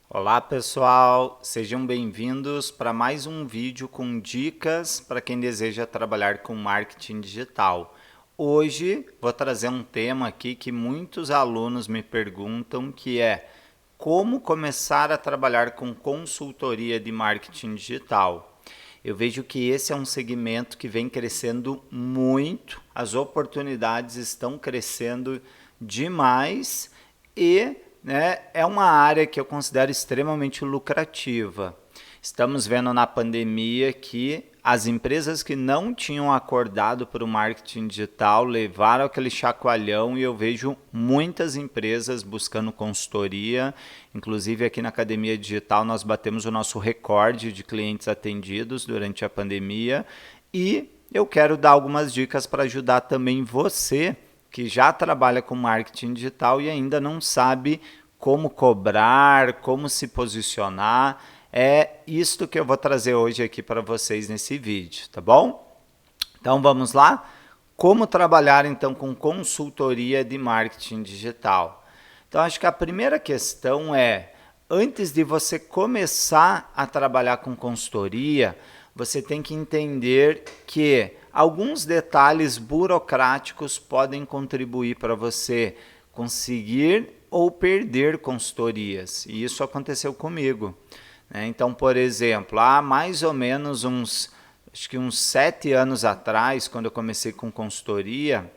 Olá pessoal, sejam bem-vindos para mais um vídeo com dicas para quem deseja trabalhar com marketing digital. Hoje vou trazer um tema aqui que muitos alunos me perguntam, que é como começar a trabalhar com consultoria de marketing digital. Eu vejo que esse é um segmento que vem crescendo muito, as oportunidades estão crescendo demais e é uma área que eu considero extremamente lucrativa. Estamos vendo na pandemia que as empresas que não tinham acordado para o marketing digital levaram aquele chacoalhão e eu vejo muitas empresas buscando consultoria. Inclusive aqui na Academia Digital nós batemos o nosso recorde de clientes atendidos durante a pandemia e eu quero dar algumas dicas para ajudar também você que já trabalha com marketing digital e ainda não sabe como cobrar, como se posicionar. É isto que eu vou trazer hoje aqui para vocês nesse vídeo, tá bom? Então vamos lá? Como trabalhar então com consultoria de marketing digital? Então acho que a primeira questão é, antes de você começar a trabalhar com consultoria, você tem que entender que alguns detalhes burocráticos podem contribuir para você conseguir ou perder consultorias. E isso aconteceu comigo. Então, por exemplo, há mais ou menos acho que uns 7 anos atrás, quando eu comecei com consultoria,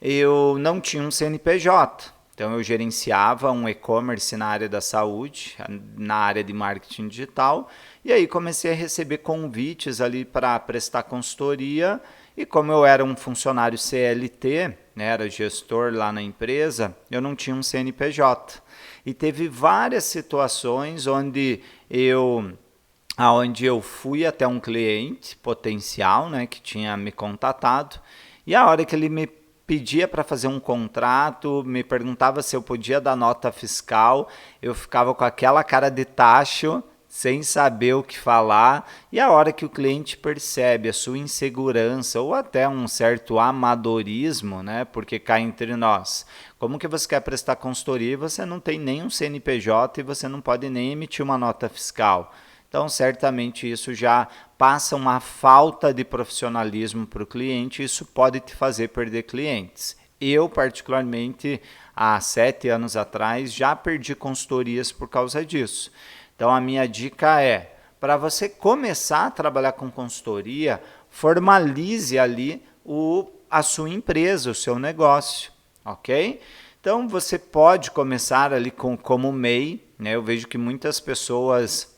eu não tinha um CNPJ. Então eu gerenciava um e-commerce na área da saúde, na área de marketing digital, e aí comecei a receber convites ali para prestar consultoria, e como eu era um funcionário CLT, era gestor lá na empresa, eu não tinha um CNPJ. E teve várias situações onde eu fui até um cliente potencial, que tinha me contatado, e a hora que ele me pedia para fazer um contrato, me perguntava se eu podia dar nota fiscal, eu ficava com aquela cara de tacho, sem saber o que falar, e a hora que o cliente percebe a sua insegurança ou até um certo amadorismo, porque cá entre nós, como que você quer prestar consultoria e você não tem nem um CNPJ e você não pode nem emitir uma nota fiscal? Então, certamente isso já passa uma falta de profissionalismo para o cliente e isso pode te fazer perder clientes. Eu, particularmente, há 7 anos atrás, já perdi consultorias por causa disso. Então, a minha dica é, para você começar a trabalhar com consultoria, formalize ali a sua empresa, o seu negócio, ok? Então, você pode começar ali como MEI, Eu vejo que muitas pessoas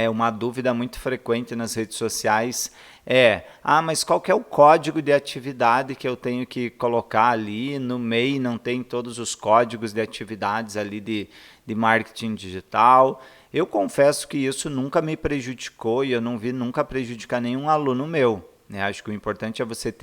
uma dúvida muito frequente nas redes sociais mas qual que é o código de atividade que eu tenho que colocar ali? No MEI não tem todos os códigos de atividades ali de marketing digital. Eu confesso que isso nunca me prejudicou e eu não vi nunca prejudicar nenhum aluno meu. Acho que o importante é você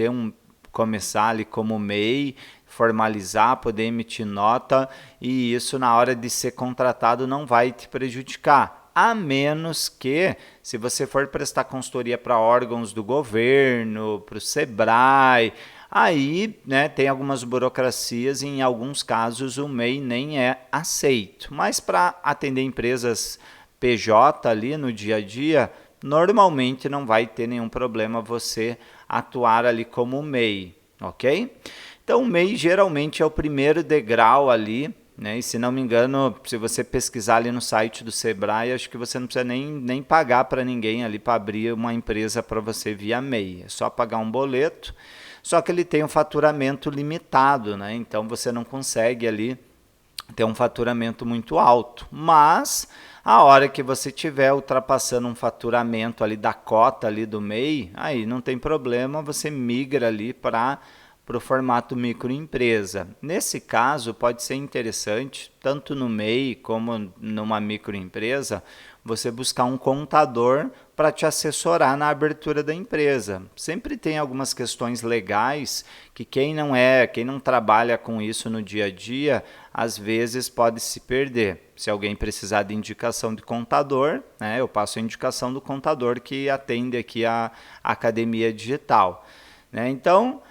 começar ali como MEI, formalizar, poder emitir nota e isso na hora de ser contratado não vai te prejudicar. A menos que, se você for prestar consultoria para órgãos do governo, para o Sebrae, aí tem algumas burocracias e em alguns casos o MEI nem é aceito. Mas para atender empresas PJ ali no dia a dia, normalmente não vai ter nenhum problema você atuar ali como MEI, ok? Então o MEI geralmente é o primeiro degrau ali, E se não me engano, se você pesquisar ali no site do Sebrae, acho que você não precisa nem pagar para ninguém ali para abrir uma empresa para você via MEI. É só pagar um boleto, só que ele tem um faturamento limitado, Então você não consegue ali ter um faturamento muito alto. Mas a hora que você estiver ultrapassando um faturamento ali da cota ali do MEI, aí não tem problema, você migra ali para o formato microempresa. Nesse caso, pode ser interessante, tanto no MEI como numa microempresa, você buscar um contador para te assessorar na abertura da empresa. Sempre tem algumas questões legais que quem não trabalha com isso no dia a dia, às vezes pode se perder. Se alguém precisar de indicação de contador, eu passo a indicação do contador que atende aqui a Academia Digital. Então,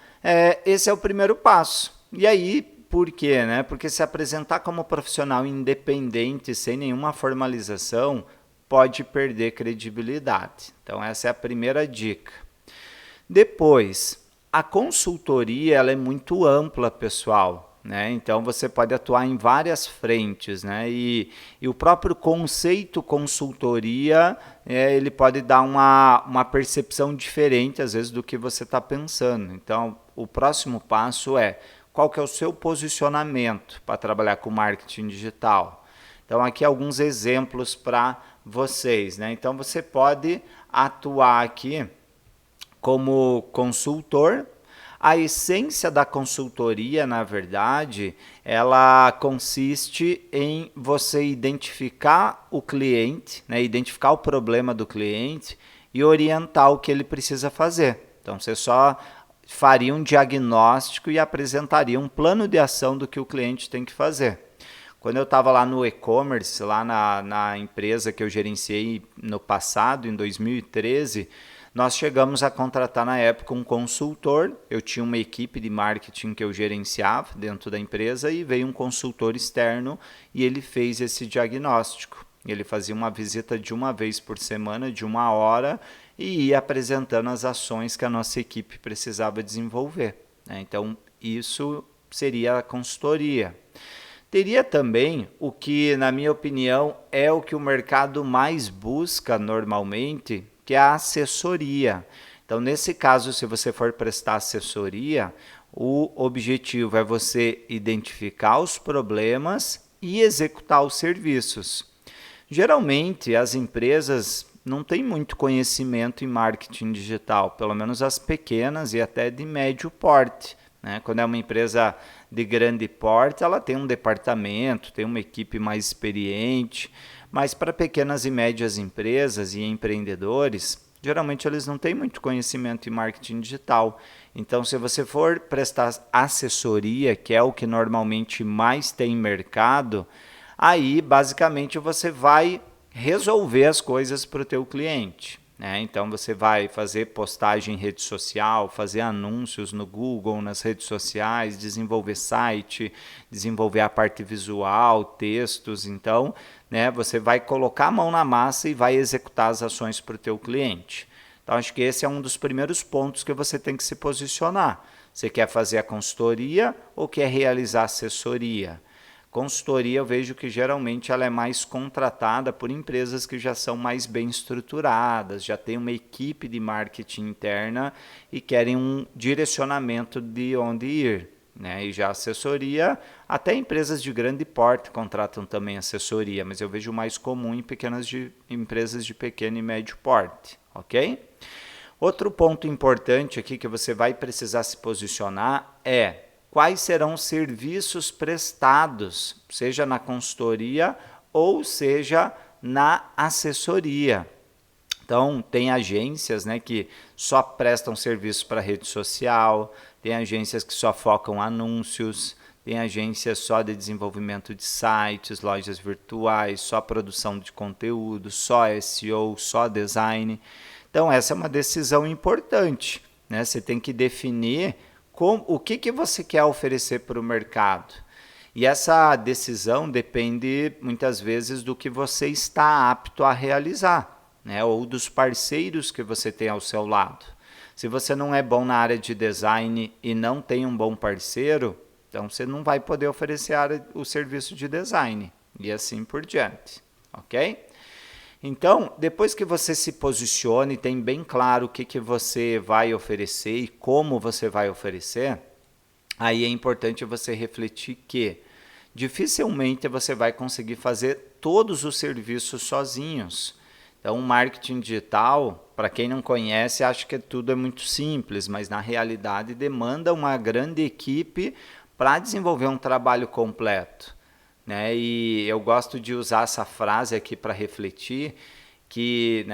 esse é o primeiro passo. E aí, por quê, né? Porque se apresentar como profissional independente, sem nenhuma formalização, pode perder credibilidade. Então essa é a primeira dica. Depois, a consultoria ela é muito ampla, pessoal, né? Então você pode atuar em várias frentes, né? E o próprio conceito consultoria, ele pode dar uma percepção diferente, às vezes, do que você está pensando. Então, o próximo passo é qual que é o seu posicionamento para trabalhar com marketing digital. Então, aqui alguns exemplos para vocês, né? Então, você pode atuar aqui como consultor. A essência da consultoria, na verdade, ela consiste em você identificar o cliente, né, identificar o problema do cliente e orientar o que ele precisa fazer. Então, você só faria um diagnóstico e apresentaria um plano de ação do que o cliente tem que fazer. Quando eu estava lá no e-commerce, lá na empresa que eu gerenciei no passado, em 2013, nós chegamos a contratar na época um consultor. Eu tinha uma equipe de marketing que eu gerenciava dentro da empresa e veio um consultor externo e ele fez esse diagnóstico. Ele fazia uma visita de uma vez por semana, de 1 hora, e ia apresentando as ações que a nossa equipe precisava desenvolver. Então, isso seria a consultoria. Teria também o que, na minha opinião, é o que o mercado mais busca normalmente, que é a assessoria. Então, nesse caso, se você for prestar assessoria, o objetivo é você identificar os problemas e executar os serviços. Geralmente, as empresas não têm muito conhecimento em marketing digital, pelo menos as pequenas e até de médio porte. Quando é uma empresa de grande porte, ela tem um departamento, tem uma equipe mais experiente, mas para pequenas e médias empresas e empreendedores, geralmente eles não têm muito conhecimento em marketing digital. Então, se você for prestar assessoria, que é o que normalmente mais tem mercado, aí basicamente você vai resolver as coisas para o teu cliente. Então você vai fazer postagem em rede social, fazer anúncios no Google, nas redes sociais, desenvolver site, desenvolver a parte visual, textos. Então, você vai colocar a mão na massa e vai executar as ações para o teu cliente. Então, acho que esse é um dos primeiros pontos que você tem que se posicionar. Você quer fazer a consultoria ou quer realizar assessoria? Consultoria eu vejo que geralmente ela é mais contratada por empresas que já são mais bem estruturadas, já tem uma equipe de marketing interna e querem um direcionamento de onde ir. E já assessoria, até empresas de grande porte contratam também assessoria, mas eu vejo mais comum em empresas de pequeno e médio porte, ok? Outro ponto importante aqui que você vai precisar se posicionar é quais serão os serviços prestados, seja na consultoria ou seja na assessoria. Então, tem agências que só prestam serviço para rede social, tem agências que só focam anúncios, tem agências só de desenvolvimento de sites, lojas virtuais, só produção de conteúdo, só SEO, só design. Então, essa é uma decisão importante. Você tem que definir o que você quer oferecer para o mercado. E essa decisão depende muitas vezes do que você está apto a realizar, ou dos parceiros que você tem ao seu lado. Se você não é bom na área de design e não tem um bom parceiro, então você não vai poder oferecer o serviço de design e assim por diante, ok? Então, depois que você se posicione e tem bem claro o que você vai oferecer e como você vai oferecer, aí é importante você refletir que dificilmente você vai conseguir fazer todos os serviços sozinhos. Então, o marketing digital, para quem não conhece, acha que tudo é muito simples, mas na realidade demanda uma grande equipe para desenvolver um trabalho completo. E eu gosto de usar essa frase aqui para refletir,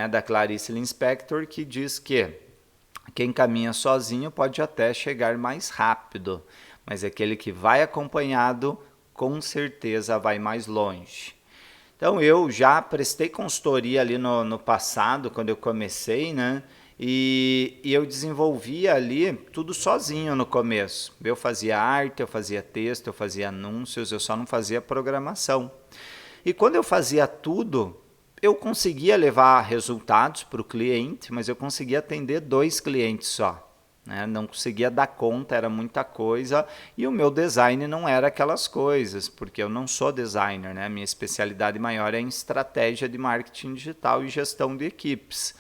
da Clarice Lispector, que diz que quem caminha sozinho pode até chegar mais rápido, mas aquele que vai acompanhado, com certeza vai mais longe. Então, eu já prestei consultoria ali no passado, quando eu comecei, E eu desenvolvia ali tudo sozinho no começo. Eu fazia arte, eu fazia texto, eu fazia anúncios, eu só não fazia programação. E quando eu fazia tudo, eu conseguia levar resultados para o cliente, mas eu conseguia atender 2 clientes só. Né? Não conseguia dar conta, era muita coisa, e o meu design não era aquelas coisas, porque eu não sou designer, né? Minha especialidade maior é em estratégia de marketing digital e gestão de equipes.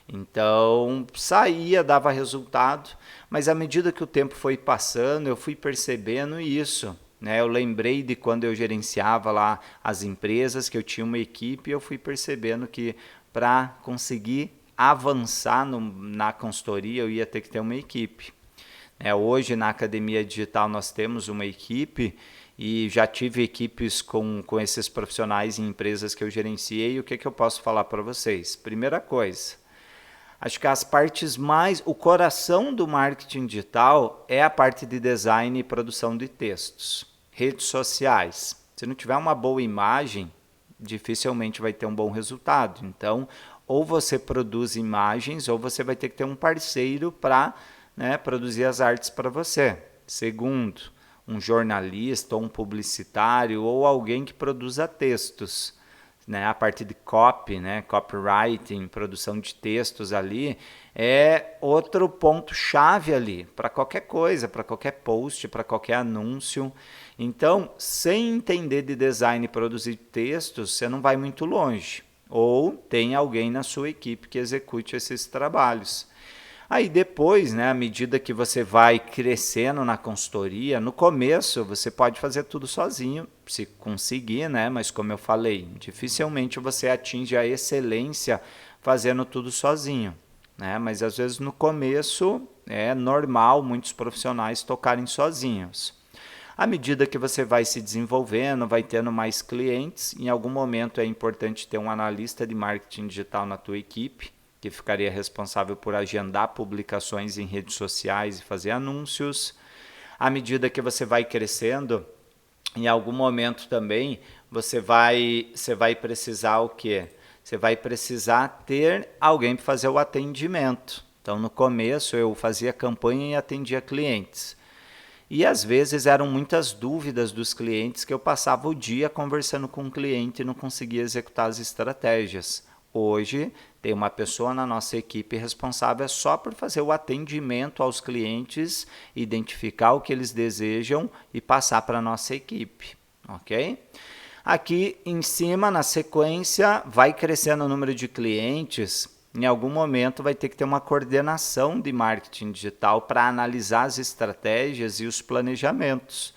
Então, saía, dava resultado, mas à medida que o tempo foi passando, eu fui percebendo isso. Né? Eu lembrei de quando eu gerenciava lá as empresas, que eu tinha uma equipe, e eu fui percebendo que para conseguir avançar na consultoria, eu ia ter que ter uma equipe. Hoje, na Academia Digital, nós temos uma equipe e já tive equipes com esses profissionais em empresas que eu gerenciei. E o que eu posso falar para vocês? Primeira coisa, acho que as partes mais... O coração do marketing digital é a parte de design e produção de textos. Redes sociais. Se não tiver uma boa imagem, dificilmente vai ter um bom resultado. Então, ou você produz imagens, ou você vai ter que ter um parceiro para, né, produzir as artes para você. Segundo, um jornalista, ou um publicitário, ou alguém que produza textos. Né, a parte de copy, né, copywriting, produção de textos ali, é outro ponto-chave ali, para qualquer coisa, para qualquer post, para qualquer anúncio. Então, sem entender de design e produzir textos, você não vai muito longe. Ou tem alguém na sua equipe que execute esses trabalhos. Aí depois, né, à medida que você vai crescendo na consultoria, no começo você pode fazer tudo sozinho, se conseguir, né? Mas como eu falei, dificilmente você atinge a excelência fazendo tudo sozinho. Né? Mas às vezes no começo é normal muitos profissionais tocarem sozinhos. À medida que você vai se desenvolvendo, vai tendo mais clientes, em algum momento é importante ter um analista de marketing digital na tua equipe, que ficaria responsável por agendar publicações em redes sociais e fazer anúncios. À medida que você vai crescendo, em algum momento também você vai precisar o quê? Você vai precisar ter alguém para fazer o atendimento. Então, no começo, eu fazia campanha e atendia clientes. E às vezes eram muitas dúvidas dos clientes que eu passava o dia conversando com o cliente e não conseguia executar as estratégias. Hoje, tem uma pessoa na nossa equipe responsável só por fazer o atendimento aos clientes, identificar o que eles desejam e passar para a nossa equipe. Ok? Aqui em cima, na sequência, vai crescendo o número de clientes. Em algum momento vai ter que ter uma coordenação de marketing digital para analisar as estratégias e os planejamentos.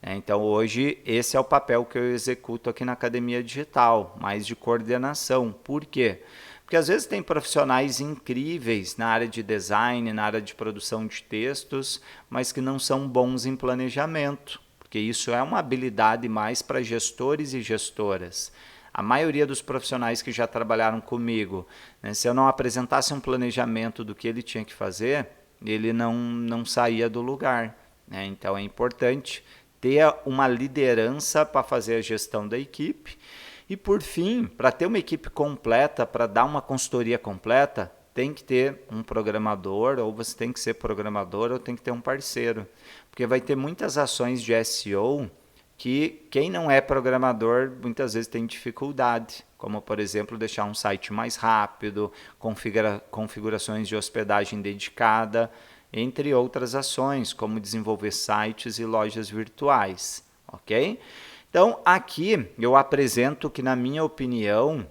Então hoje esse é o papel que eu executo aqui na Academia Digital, mais de coordenação. Por quê? Porque às vezes tem profissionais incríveis na área de design, na área de produção de textos, mas que não são bons em planejamento, porque isso é uma habilidade mais para gestores e gestoras. A maioria dos profissionais que já trabalharam comigo, né, se eu não apresentasse um planejamento do que ele tinha que fazer, ele não saía do lugar. Né? Então é importante ter uma liderança para fazer a gestão da equipe. E por fim, para ter uma equipe completa, para dar uma consultoria completa, tem que ter um programador, ou você tem que ser programador, ou tem que ter um parceiro. Porque vai ter muitas ações de SEO que quem não é programador muitas vezes tem dificuldade, como por exemplo deixar um site mais rápido, configurações de hospedagem dedicada, entre outras ações, como desenvolver sites e lojas virtuais, ok? Então, aqui eu apresento que, na minha opinião,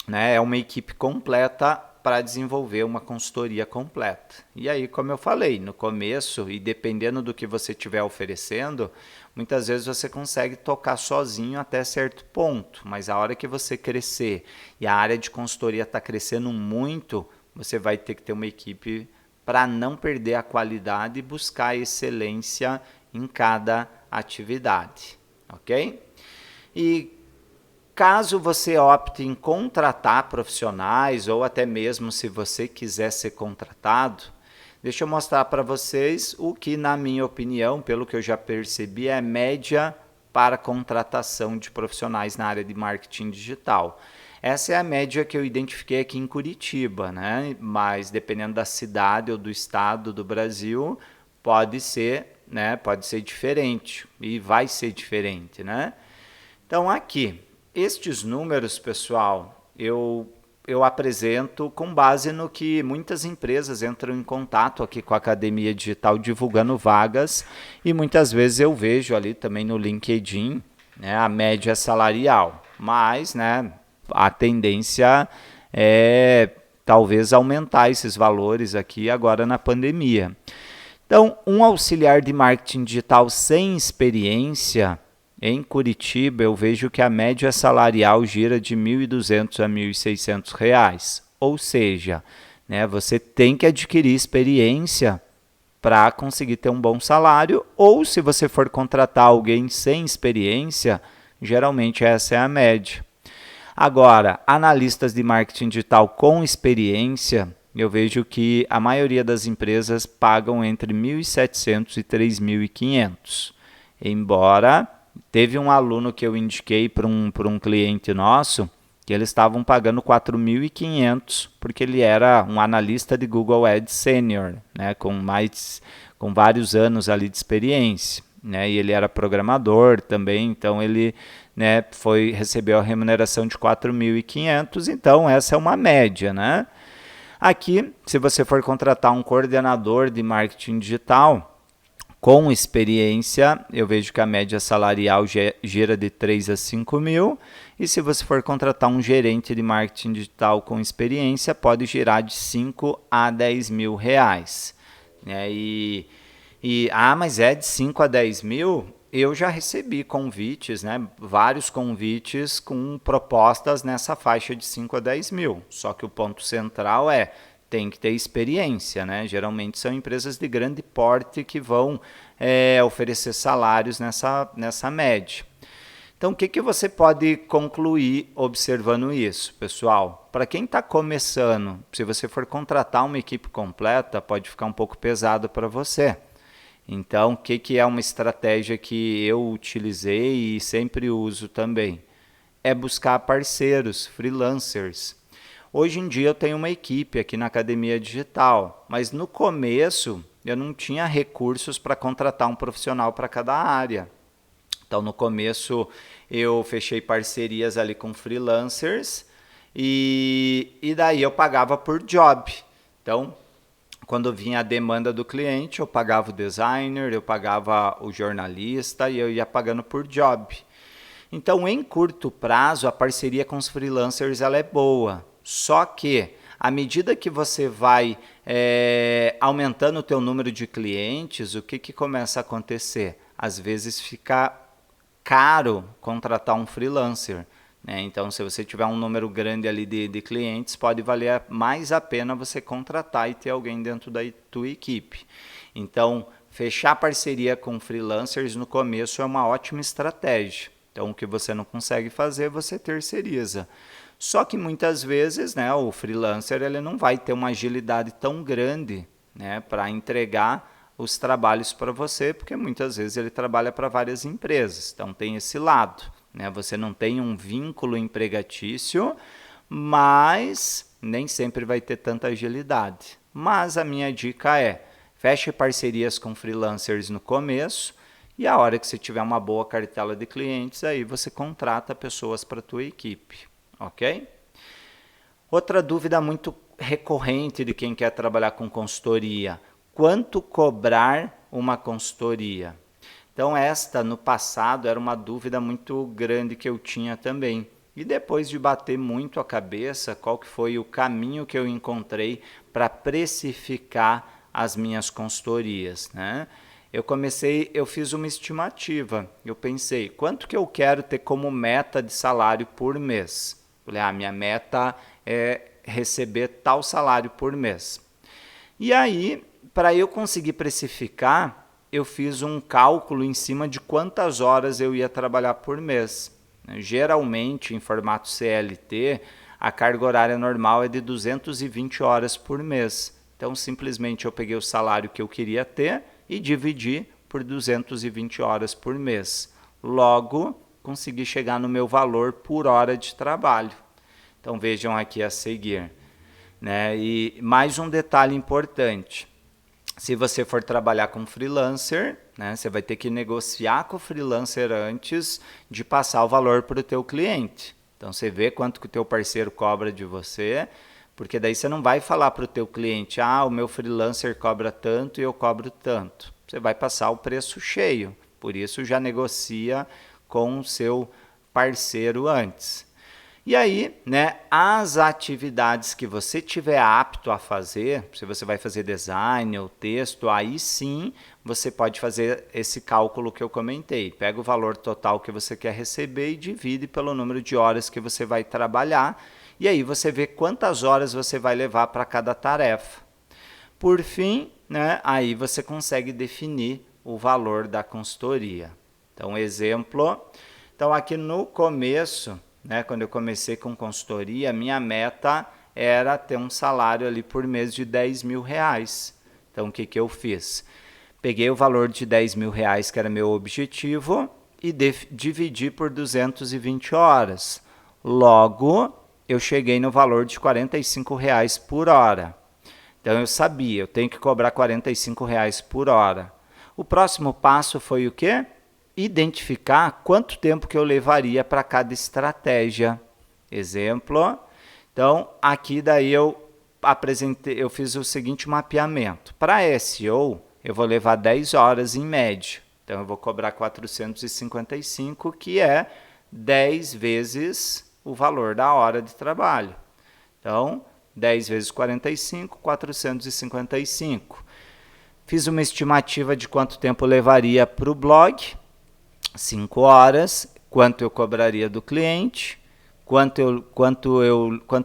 né, é uma equipe completa para desenvolver uma consultoria completa. E aí, como eu falei, no começo, e dependendo do que você estiver oferecendo, muitas vezes você consegue tocar sozinho até certo ponto, mas a hora que você crescer e a área de consultoria está crescendo muito, você vai ter que ter uma equipe para não perder a qualidade e buscar a excelência em cada atividade, ok? E caso você opte em contratar profissionais ou até mesmo se você quiser ser contratado, deixa eu mostrar para vocês o que, na minha opinião, pelo que eu já percebi, é média para contratação de profissionais na área de marketing digital. Essa é a média que eu identifiquei aqui em Curitiba, né? Mas dependendo da cidade ou do estado do Brasil, pode ser, né? Pode ser diferente e vai ser diferente, né? Então aqui, estes números, pessoal, eu apresento com base no que muitas empresas entram em contato aqui com a Academia Digital divulgando vagas e muitas vezes eu vejo ali também no LinkedIn, né, a média salarial, mas, né, a tendência é talvez aumentar esses valores aqui agora na pandemia. Então, um auxiliar de marketing digital sem experiência em Curitiba, eu vejo que a média salarial gira de R$ 1.200 a R$ 1.600. Ou seja, né, você tem que adquirir experiência para conseguir ter um bom salário, ou se você for contratar alguém sem experiência, geralmente essa é a média. Agora, analistas de marketing digital com experiência, eu vejo que a maioria das empresas pagam entre 1.700 e 3.500. Embora teve um aluno que eu indiquei para um cliente nosso, que eles estavam pagando 4.500 porque ele era um analista de Google Ads Senior, né, com vários anos ali de experiência, né, e ele era programador também, então ele, né, recebeu a remuneração de 4.500, então essa é uma média, né? Aqui, se você for contratar um coordenador de marketing digital com experiência, eu vejo que a média salarial gira de 3 a 5 mil. E se você for contratar um gerente de marketing digital com experiência, pode girar de 5 a 10 mil reais. Mas é de 5 a 10 mil? Eu já recebi convites, né, vários convites com propostas nessa faixa de 5 a 10 mil. Só que o ponto central tem que ter experiência, né? Geralmente são empresas de grande porte que vão oferecer salários nessa média. Então, o que você pode concluir observando isso, pessoal? Para quem está começando, se você for contratar uma equipe completa, pode ficar um pouco pesado para você. Então, o que é uma estratégia que eu utilizei e sempre uso também? É buscar parceiros, freelancers. Hoje em dia eu tenho uma equipe aqui na Academia Digital, mas no começo eu não tinha recursos para contratar um profissional para cada área. Então no começo eu fechei parcerias ali com freelancers e daí eu pagava por job. Então quando vinha a demanda do cliente, eu pagava o designer, eu pagava o jornalista e eu ia pagando por job. Então, em curto prazo, a parceria com os freelancers ela é boa. Só que, à medida que você vai aumentando o teu número de clientes, o que começa a acontecer? Às vezes fica caro contratar um freelancer. Né? Então, se você tiver um número grande ali de clientes, pode valer mais a pena você contratar e ter alguém dentro da tua equipe. Então, fechar parceria com freelancers no começo é uma ótima estratégia. Então, o que você não consegue fazer, você terceiriza. Só que muitas vezes, né, o freelancer ele não vai ter uma agilidade tão grande, né, para entregar os trabalhos para você, porque muitas vezes ele trabalha para várias empresas. Então, tem esse lado. Né? Você não tem um vínculo empregatício, mas nem sempre vai ter tanta agilidade. Mas a minha dica é, feche parcerias com freelancers no começo e a hora que você tiver uma boa cartela de clientes, aí você contrata pessoas para a tua equipe, ok? Outra dúvida muito recorrente de quem quer trabalhar com consultoria, quanto cobrar uma consultoria? Então esta, no passado, era uma dúvida muito grande que eu tinha também. E depois de bater muito a cabeça, qual que foi o caminho que eu encontrei para precificar as minhas consultorias, né? Eu fiz uma estimativa. Eu pensei, quanto que eu quero ter como meta de salário por mês? Falei, minha meta é receber tal salário por mês. E aí, para eu conseguir precificar, eu fiz um cálculo em cima de quantas horas eu ia trabalhar por mês. Geralmente, em formato CLT, a carga horária normal é de 220 horas por mês. Então, simplesmente eu peguei o salário que eu queria ter e dividi por 220 horas por mês. Logo, consegui chegar no meu valor por hora de trabalho. Então vejam aqui a seguir, né? E mais um detalhe importante. Se você for trabalhar com freelancer, né, você vai ter que negociar com o freelancer antes de passar o valor para o teu cliente. Então você vê quanto que o teu parceiro cobra de você, porque daí você não vai falar para o teu cliente, o meu freelancer cobra tanto e eu cobro tanto. Você vai passar o preço cheio, por isso já negocia com o seu parceiro antes. E aí, né, as atividades que você tiver apto a fazer, se você vai fazer design ou texto, aí sim você pode fazer esse cálculo que eu comentei. Pega o valor total que você quer receber e divide pelo número de horas que você vai trabalhar. E aí você vê quantas horas você vai levar para cada tarefa. Por fim, né, aí você consegue definir o valor da consultoria. Então, exemplo. Então, aqui no começo, né, quando eu comecei com consultoria, minha meta era ter um salário ali por mês de R$10.000. Então, o que eu fiz? Peguei o valor de R$10.000, que era meu objetivo, e dividi por 220 horas. Logo, eu cheguei no valor de R$45 por hora. Então, eu sabia, eu tenho que cobrar R$45 por hora. O próximo passo foi o quê? Identificar quanto tempo que eu levaria para cada estratégia. Exemplo. Então, aqui daí eu fiz o seguinte mapeamento. Para SEO, eu vou levar 10 horas em média. Então, eu vou cobrar 455, que é 10 vezes o valor da hora de trabalho. Então, 10 vezes 45, 455. Fiz uma estimativa de quanto tempo levaria para o blog. 5 horas, quanto eu cobraria do cliente, quanto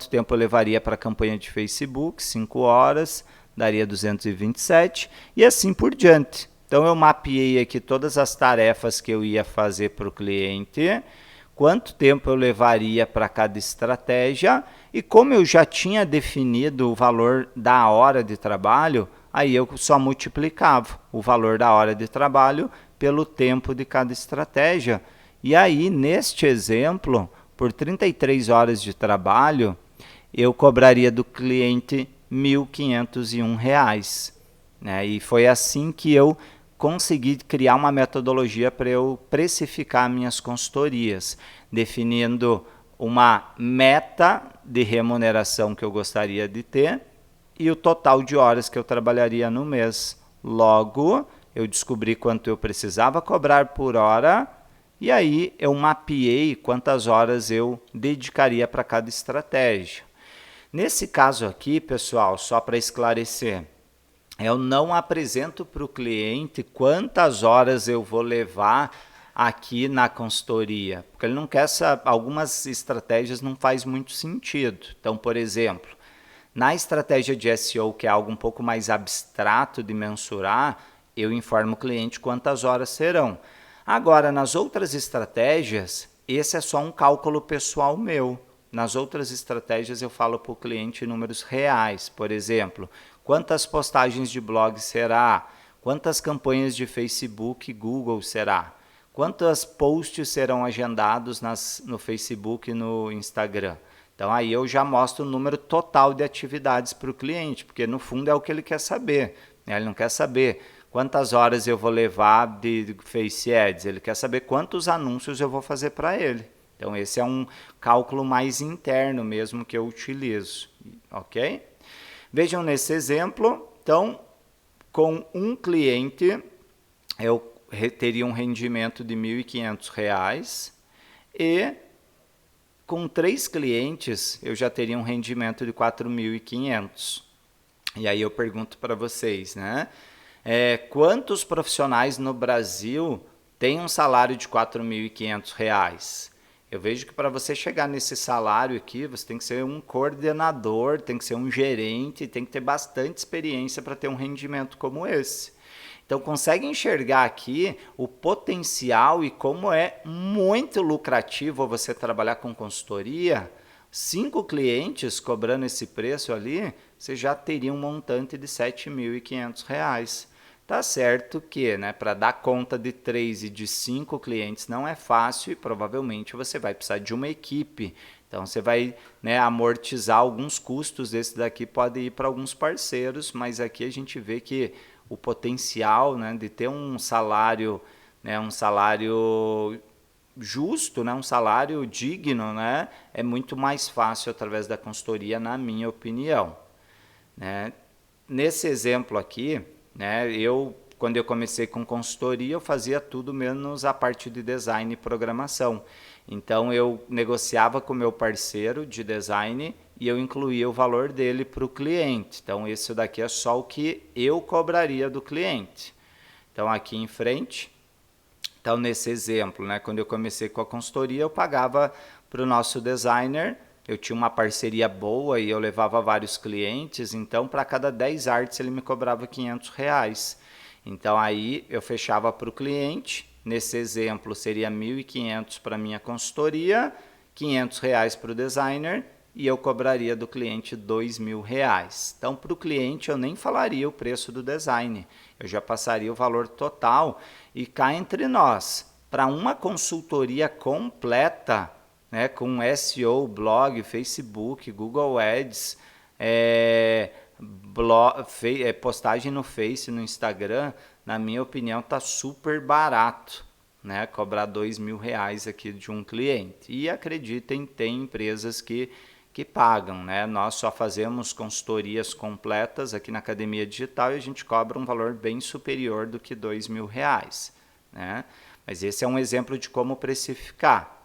tempo eu levaria para a campanha de Facebook, 5 horas, daria 227, e assim por diante. Então eu mapeei aqui todas as tarefas que eu ia fazer para o cliente, quanto tempo eu levaria para cada estratégia, e como eu já tinha definido o valor da hora de trabalho, aí eu só multiplicava o valor da hora de trabalho pelo tempo de cada estratégia. E aí, neste exemplo, por 33 horas de trabalho, eu cobraria do cliente R$1.501. Né? E foi assim que eu consegui criar uma metodologia para eu precificar minhas consultorias, definindo uma meta de remuneração que eu gostaria de ter e o total de horas que eu trabalharia no mês. Logo, eu descobri quanto eu precisava cobrar por hora e aí eu mapeei quantas horas eu dedicaria para cada estratégia. Nesse caso aqui, pessoal, só para esclarecer, eu não apresento para o cliente quantas horas eu vou levar aqui na consultoria, porque ele não quer saber, algumas estratégias não faz muito sentido. Então, por exemplo, na estratégia de SEO, que é algo um pouco mais abstrato de mensurar, eu informo o cliente quantas horas serão. Agora, nas outras estratégias, esse é só um cálculo pessoal meu. Nas outras estratégias, eu falo para o cliente números reais. Por exemplo, quantas postagens de blog será? Quantas campanhas de Facebook e Google será? Quantos posts serão agendados no Facebook e no Instagram? Então, aí eu já mostro o número total de atividades para o cliente, porque no fundo é o que ele quer saber. Né? Ele não quer saber quantas horas eu vou levar de Face Ads, ele quer saber quantos anúncios eu vou fazer para ele. Então, esse é um cálculo mais interno mesmo que eu utilizo. Ok? Vejam nesse exemplo, então, com um cliente, eu teria um rendimento de R$1.500 e com 3 clientes, eu já teria um rendimento de R$4.500. E aí eu pergunto para vocês, né? Quantos profissionais no Brasil têm um salário de R$4.500? Eu vejo que para você chegar nesse salário aqui, você tem que ser um coordenador, tem que ser um gerente, tem que ter bastante experiência para ter um rendimento como esse. Então, consegue enxergar aqui o potencial e como é muito lucrativo você trabalhar com consultoria? 5 clientes cobrando esse preço ali, você já teria um montante de R$7.500. Tá certo que, né, para dar conta de 3 e de 5 clientes não é fácil e provavelmente você vai precisar de uma equipe. Então você vai, né, amortizar alguns custos. Esse daqui pode ir para alguns parceiros, mas aqui a gente vê que o potencial, né, de ter um salário, né, um salário justo, né, um salário digno, né, é muito mais fácil através da consultoria, na minha opinião, né? Nesse exemplo aqui, né, quando eu comecei com consultoria, eu fazia tudo menos a parte de design e programação. Então eu negociava com o meu parceiro de design e eu incluía o valor dele para o cliente. Então esse daqui é só o que eu cobraria do cliente. Então aqui em frente, então nesse exemplo, né, quando eu comecei com a consultoria, eu pagava para o nosso designer. Eu tinha uma parceria boa e eu levava vários clientes, então para cada 10 artes ele me cobrava R$ 500. Então aí eu fechava para o cliente, nesse exemplo seria 1.500 para a minha consultoria, R$ 500 para o designer e eu cobraria do cliente R$ 2.000. Então para o cliente eu nem falaria o preço do design, eu já passaria o valor total. E cá entre nós, para uma consultoria completa, né, com SEO, blog, Facebook, Google Ads, postagem no Face, no Instagram, na minha opinião está super barato, né, cobrar R$ 2.000 aqui de um cliente. E acreditem, tem empresas que pagam, né? Nós só fazemos consultorias completas aqui na Academia Digital e a gente cobra um valor bem superior do que R$ 2.000, né? Mas esse é um exemplo de como precificar.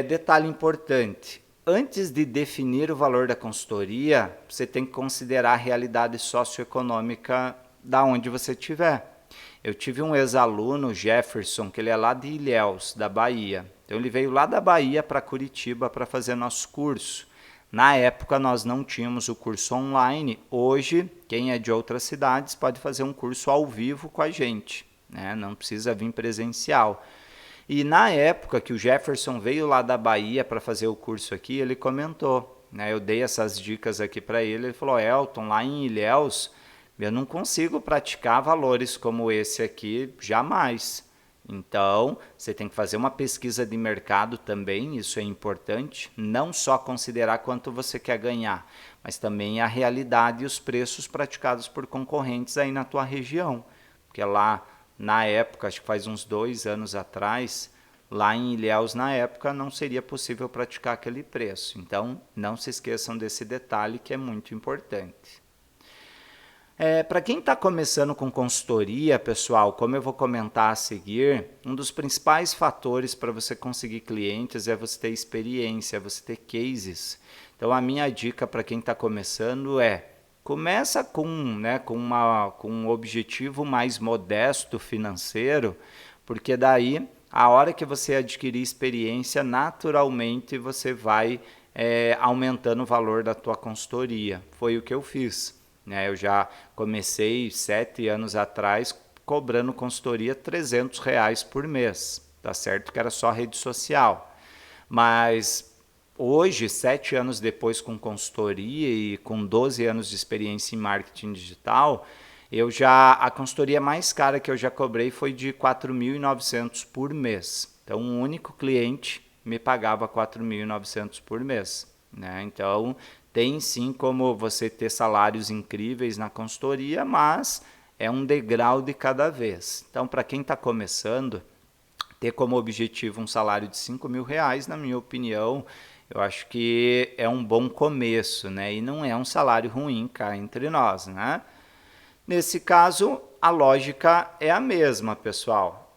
Detalhe importante, antes de definir o valor da consultoria, você tem que considerar a realidade socioeconômica da onde você estiver. Eu tive um ex-aluno, Jefferson, que ele é lá de Ilhéus, da Bahia. Então ele veio lá da Bahia para Curitiba para fazer nosso curso. Na época nós não tínhamos o curso online, hoje quem é de outras cidades pode fazer um curso ao vivo com a gente, né? Não precisa vir presencial. E na época que o Jefferson veio lá da Bahia para fazer o curso aqui, ele comentou, né? Eu dei essas dicas aqui para ele, ele falou, Elton, lá em Ilhéus, eu não consigo praticar valores como esse aqui, jamais. Então, você tem que fazer uma pesquisa de mercado também, isso é importante, não só considerar quanto você quer ganhar, mas também a realidade e os preços praticados por concorrentes aí na tua região, porque lá na época, acho que faz uns 2 anos atrás, lá em Ilhéus, na época, não seria possível praticar aquele preço. Então, não se esqueçam desse detalhe que é muito importante. Para quem está começando com consultoria, pessoal, como eu vou comentar a seguir, um dos principais fatores para você conseguir clientes é você ter experiência, é você ter cases. Então, a minha dica para quem está começando começa com um objetivo mais modesto financeiro, porque daí, a hora que você adquirir experiência, naturalmente você vai aumentando o valor da tua consultoria. Foi o que eu fiz, né? Eu já comecei 7 anos atrás cobrando consultoria R$ 300 por mês, tá certo que era só rede social, mas hoje, 7 anos depois com consultoria e com 12 anos de experiência em marketing digital, a consultoria mais cara que eu já cobrei foi de R$ 4.900 por mês. Então, um único cliente me pagava R$ 4.900 por mês, né? Então, tem sim como você ter salários incríveis na consultoria, mas é um degrau de cada vez. Então, para quem está começando, ter como objetivo um salário de R$ 5.000, na minha opinião, eu acho que é um bom começo, né? E não é um salário ruim cá entre nós, né? Nesse caso, a lógica é a mesma, pessoal.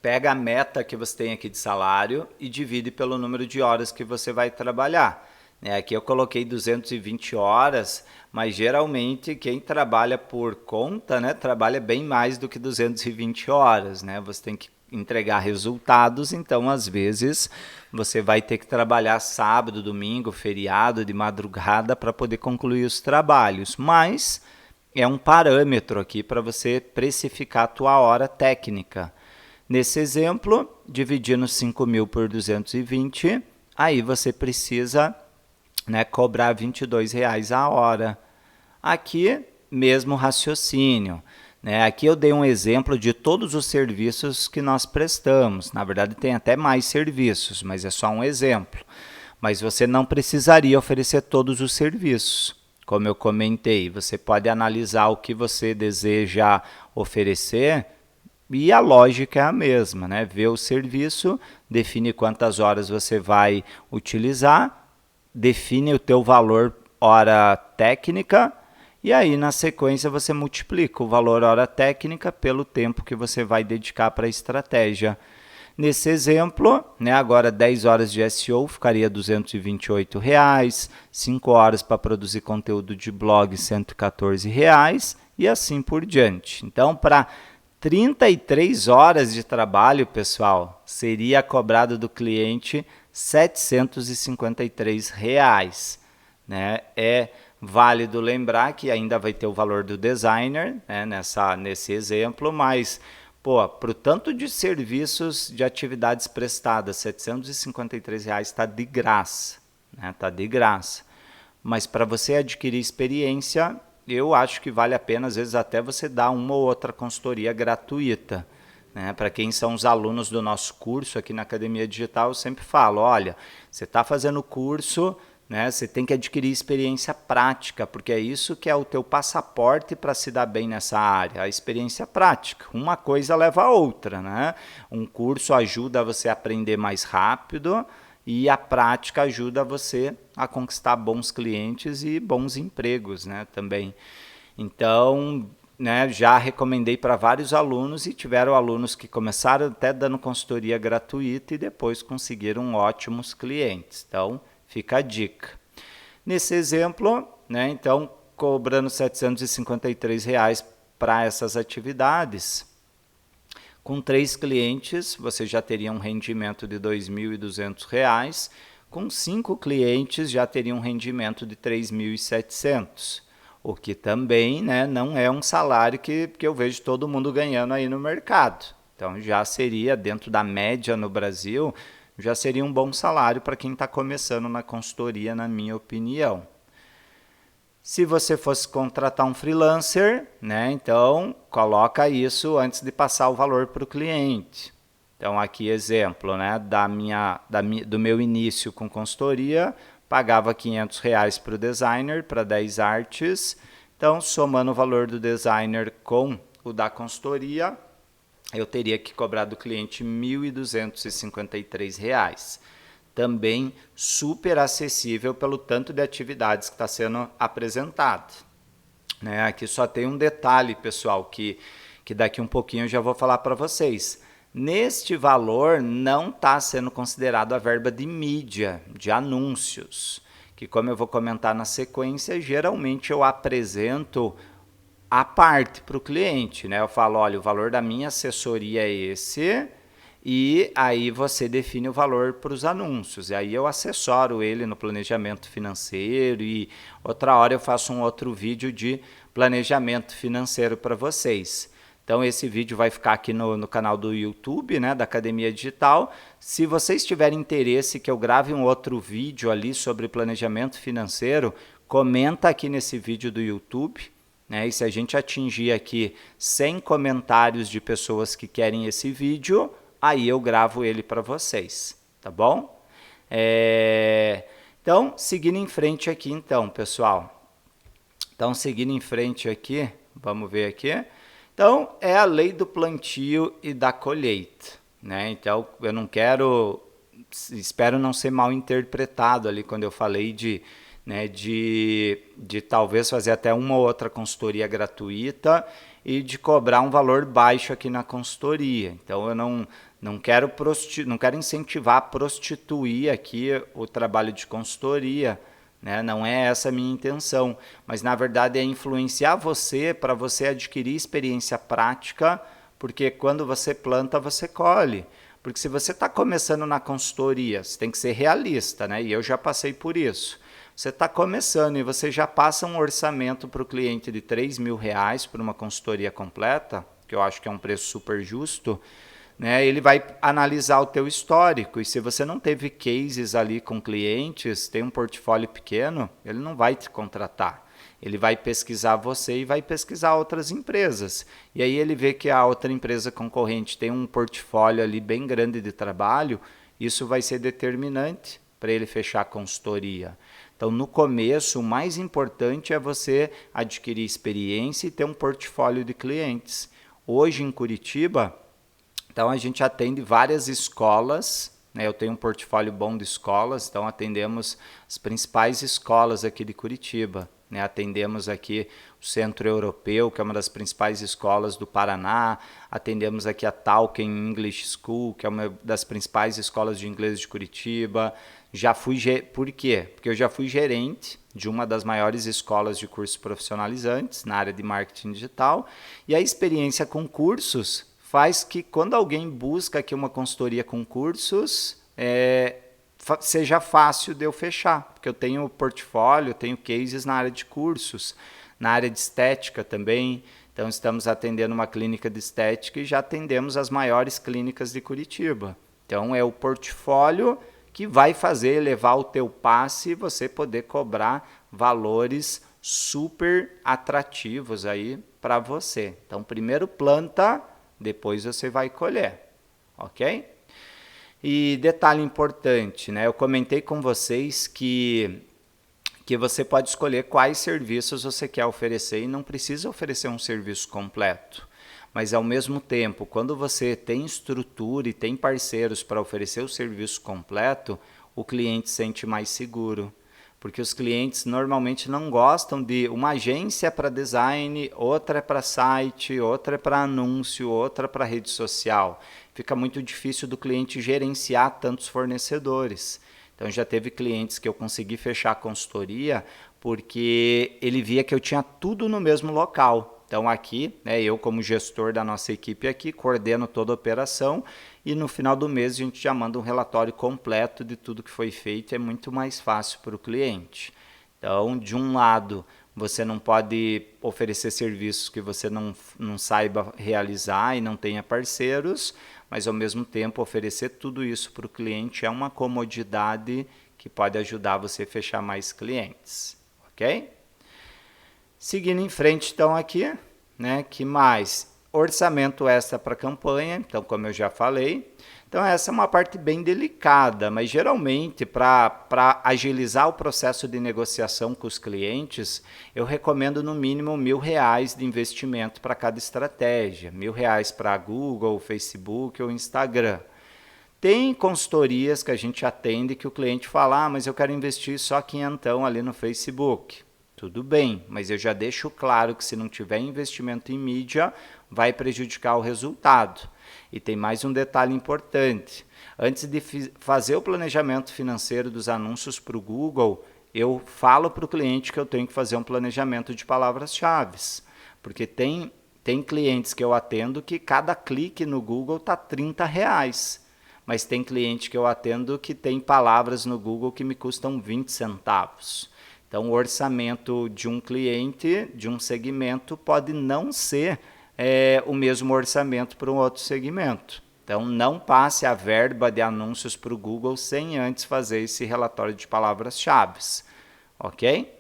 Pega a meta que você tem aqui de salário e divide pelo número de horas que você vai trabalhar. Aqui eu coloquei 220 horas, mas geralmente quem trabalha por conta, né, trabalha bem mais do que 220 horas, né? Você tem que entregar resultados, então às vezes você vai ter que trabalhar sábado, domingo, feriado, de madrugada para poder concluir os trabalhos, mas é um parâmetro aqui para você precificar a tua hora técnica. Nesse exemplo, dividindo 5.000 por 220, aí você precisa, né, cobrar R$ 22 a hora. Aqui, mesmo raciocínio. Né? Aqui eu dei um exemplo de todos os serviços que nós prestamos. Na verdade, tem até mais serviços, mas é só um exemplo. Mas você não precisaria oferecer todos os serviços. Como eu comentei, você pode analisar o que você deseja oferecer e a lógica é a mesma, né? Vê o serviço, define quantas horas você vai utilizar, define o teu valor hora técnica e aí na sequência você multiplica o valor hora técnica pelo tempo que você vai dedicar para a estratégia. Nesse exemplo, né, agora 10 horas de SEO ficaria R$ 228, 5 horas para produzir conteúdo de blog R$ 114 e assim por diante. Então, para 33 horas de trabalho, pessoal, seria cobrado do cliente R$ 753. Né? É válido lembrar que ainda vai ter o valor do designer, né, nesse exemplo, mas para o tanto de serviços de atividades prestadas, R$ 753 está de graça. Né? Tá de graça. Mas para você adquirir experiência, eu acho que vale a pena, às vezes, até você dar uma ou outra consultoria gratuita. Né? Para quem são os alunos do nosso curso aqui na Academia Digital, eu sempre falo, olha, você está fazendo o curso, né, você tem que adquirir experiência prática, porque é isso que é o teu passaporte para se dar bem nessa área, a experiência prática. Uma coisa leva a outra. Né? Um curso ajuda você a aprender mais rápido e a prática ajuda você a conquistar bons clientes e bons empregos, né, também. Então, né, já recomendei para vários alunos e tiveram alunos que começaram até dando consultoria gratuita e depois conseguiram ótimos clientes. Então, fica a dica. Nesse exemplo, né, então, cobrando R$ 753 para essas atividades, com 3 clientes, você já teria um rendimento de R$ 2.200. Com 5 clientes, já teria um rendimento de R$ 3.700. O que também, né, não é um salário que eu vejo todo mundo ganhando aí no mercado. Então, já seria, dentro da média no Brasil, já seria um bom salário para quem está começando na consultoria, na minha opinião. Se você fosse contratar um freelancer, né, então coloca isso antes de passar o valor para o cliente. Então aqui exemplo, né, do meu início com consultoria, pagava R$ 500 para o designer, para 10 artes. Então somando o valor do designer com o da consultoria, eu teria que cobrar do cliente R$ 1.253. Também super acessível pelo tanto de atividades que está sendo apresentado. Né? Aqui só tem um detalhe, pessoal, que daqui um pouquinho eu já vou falar para vocês. Neste valor não está sendo considerado a verba de mídia, de anúncios, que como eu vou comentar na sequência, geralmente eu apresento a parte para o cliente, né? Eu falo, olha, o valor da minha assessoria é esse, e aí você define o valor para os anúncios. E aí eu assessoro ele no planejamento financeiro e outra hora eu faço um outro vídeo de planejamento financeiro para vocês. Então esse vídeo vai ficar aqui no canal do YouTube, né, da Academia Digital. Se vocês tiverem interesse que eu grave um outro vídeo ali sobre planejamento financeiro, comenta aqui nesse vídeo do YouTube. Né? E se a gente atingir aqui 100 comentários de pessoas que querem esse vídeo, aí eu gravo ele para vocês, tá bom? Então, seguindo em frente aqui então, pessoal. Então, seguindo em frente aqui, vamos ver aqui. Então, é a lei do plantio e da colheita, né? Então, eu não quero, espero não ser mal interpretado ali quando eu falei de talvez fazer até uma ou outra consultoria gratuita e de cobrar um valor baixo aqui na consultoria. Então, eu não quero incentivar a prostituir aqui o trabalho de consultoria, né? Não é essa a minha intenção, mas na verdade é influenciar você para você adquirir experiência prática, porque quando você planta, você colhe. Porque se você está começando na consultoria, você tem que ser realista, né? E eu já passei por isso. Você está começando e você já passa um orçamento para o cliente de R$3.000 por uma consultoria completa, que eu acho que é um preço super justo, né? Ele vai analisar o teu histórico e se você não teve cases ali com clientes, tem um portfólio pequeno, ele não vai te contratar. Ele vai pesquisar você e vai pesquisar outras empresas. E aí ele vê que a outra empresa concorrente tem um portfólio ali bem grande de trabalho, isso vai ser determinante para ele fechar a consultoria. Então, no começo, o mais importante é você adquirir experiência e ter um portfólio de clientes. Hoje, em Curitiba, então a gente atende várias escolas, né? Eu tenho um portfólio bom de escolas, então atendemos as principais escolas aqui de Curitiba. Né? Atendemos aqui o Centro Europeu, que é uma das principais escolas do Paraná, atendemos aqui a Tauken English School, que é uma das principais escolas de inglês de Curitiba. Por quê? Porque eu já fui gerente de uma das maiores escolas de cursos profissionalizantes na área de marketing digital, e a experiência com cursos faz que quando alguém busca aqui uma consultoria com cursos, seja fácil de eu fechar, porque eu tenho portfólio, eu tenho cases na área de cursos, na área de estética também. Então estamos atendendo uma clínica de estética e já atendemos as maiores clínicas de Curitiba. Então é o portfólio que vai fazer elevar o teu passe e você poder cobrar valores super atrativos aí para você. Então primeiro planta, depois você vai colher, ok? E detalhe importante, né? Eu comentei com vocês que você pode escolher quais serviços você quer oferecer e não precisa oferecer um serviço completo. Mas, ao mesmo tempo, quando você tem estrutura e tem parceiros para oferecer o serviço completo, o cliente se sente mais seguro. Porque os clientes normalmente não gostam de uma agência para design, outra é para site, outra é para anúncio, outra para rede social. Fica muito difícil do cliente gerenciar tantos fornecedores. Então já teve clientes que eu consegui fechar a consultoria porque ele via que eu tinha tudo no mesmo local. Então aqui, né, eu como gestor da nossa equipe aqui, coordeno toda a operação e no final do mês a gente já manda um relatório completo de tudo que foi feito, é muito mais fácil para o cliente. Então, de um lado, você não pode oferecer serviços que você não saiba realizar e não tenha parceiros, mas ao mesmo tempo oferecer tudo isso para o cliente é uma comodidade que pode ajudar você a fechar mais clientes, ok? Seguindo em frente, então, aqui, né, que mais? Orçamento extra para campanha, então, como eu já falei. Então, essa é uma parte bem delicada, mas geralmente, para agilizar o processo de negociação com os clientes, eu recomendo no mínimo R$1.000 de investimento para cada estratégia. R$1.000 para Google, Facebook ou Instagram. Tem consultorias que a gente atende que o cliente fala, mas eu quero investir só quinhentão ali no Facebook. Tudo bem, mas eu já deixo claro que se não tiver investimento em mídia, vai prejudicar o resultado. E tem mais um detalhe importante. Antes de fazer o planejamento financeiro dos anúncios para o Google, eu falo para o cliente que eu tenho que fazer um planejamento de palavras-chave. Porque tem clientes que eu atendo que cada clique no Google está R$30. Mas tem cliente que eu atendo que tem palavras no Google que me custam 20 centavos. Então, o orçamento de um cliente, de um segmento, pode não ser o mesmo orçamento para um outro segmento. Então, não passe a verba de anúncios para o Google sem antes fazer esse relatório de palavras-chave, ok?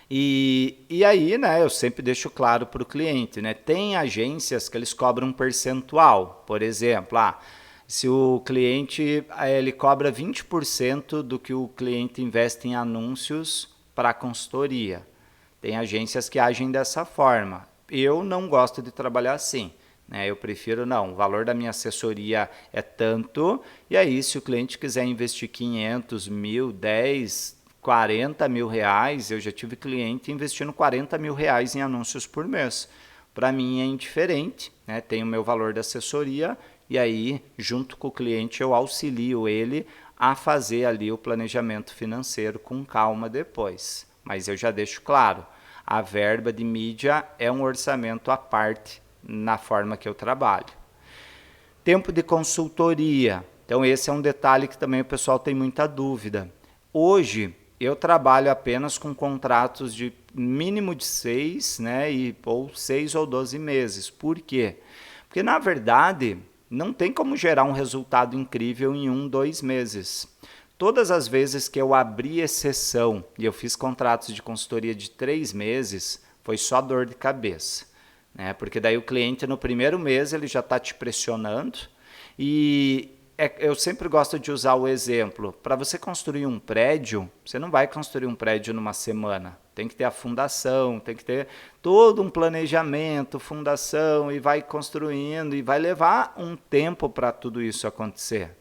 E aí, né, eu sempre deixo claro para o cliente, né, tem agências que eles cobram um percentual, por exemplo, se o cliente ele cobra 20% do que o cliente investe em anúncios para a consultoria. Tem agências que agem dessa forma. Eu não gosto de trabalhar assim. Né? Eu prefiro, não, o valor da minha assessoria é tanto, e aí se o cliente quiser investir 500, 1.000, 10, 40 mil reais, eu já tive cliente investindo 40 mil reais em anúncios por mês. Para mim é indiferente, né? Tem o meu valor da assessoria, e aí, junto com o cliente, eu auxilio ele a fazer ali o planejamento financeiro com calma depois. Mas eu já deixo claro, a verba de mídia é um orçamento à parte na forma que eu trabalho. Tempo de consultoria. Então, esse é um detalhe que também o pessoal tem muita dúvida. Hoje, eu trabalho apenas com contratos de mínimo de 6, né, ou 6 ou 12 meses. Por quê? Porque, na verdade, não tem como gerar um resultado incrível em 1, 2 meses. Todas as vezes que eu abri exceção e eu fiz contratos de consultoria de 3 meses, foi só dor de cabeça, né? Porque daí o cliente no primeiro mês ele já está te pressionando e eu sempre gosto de usar o exemplo. Para você construir um prédio, você não vai construir um prédio numa semana. Tem que ter a fundação, tem que ter todo um planejamento, fundação, e vai construindo, e vai levar um tempo para tudo isso acontecer.